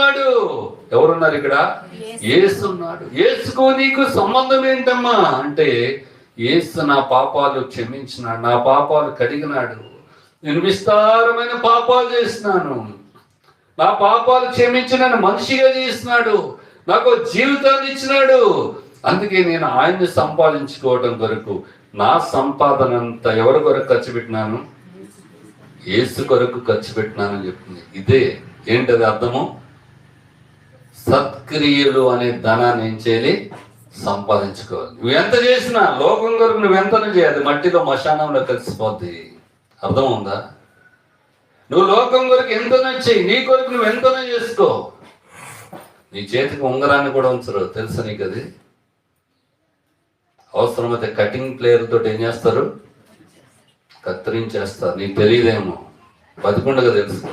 ఉన్నాడు. ఎవరున్నారు ఇక్కడ? యేసు ఉన్నాడు. యేసుకు నీకు సంబంధం ఏంటమ్మా అంటే, యేసు నా పాపాలు క్షమించినాడు, నా పాపాలు కడిగినాడు. నేను విస్తారమైన పాపాలు చేసినాను, నా పాపాలు క్షమించి నన్ను మనిషిగా చేసినాడు, నాకు జీవితాన్ని ఇచ్చినాడు. అందుకే నేను ఆయన్ని సంపాదించుకోవడం కొరకు నా సంపాదన అంతా ఎవరి కొరకు ఖర్చు పెట్టినాను? యేసు కొరకు ఖర్చు పెట్టినానని చెప్తుంది. ఇదే ఏంటది అర్థము? సత్క్రియలు అనే ధనాన్ని ఏం చేయాలి? సంపాదించుకోవాలి. నువ్వు ఎంత చేసినా లోకం కొరకు నువ్వెంతనే చేయాలి, మట్టిలో మశానంలో కలిసిపోద్ది. అర్థం ఉందా? నువ్వు లోకం కొరకు ఎంతనే చెయ్యి, నీ కొరకు నువ్వు ఎంతనే చేసుకో. నీ చేతికి ఉంగరాన్ని కూడా ఉంచరు, తెలుసా నీకు? అది అవసరమైతే కటింగ్ ప్లేయర్ తోటి ఏం చేస్తారు? కత్తిరించేస్తారు. నీకు తెలియదేమో, బతికుండగా తెలుసుకో.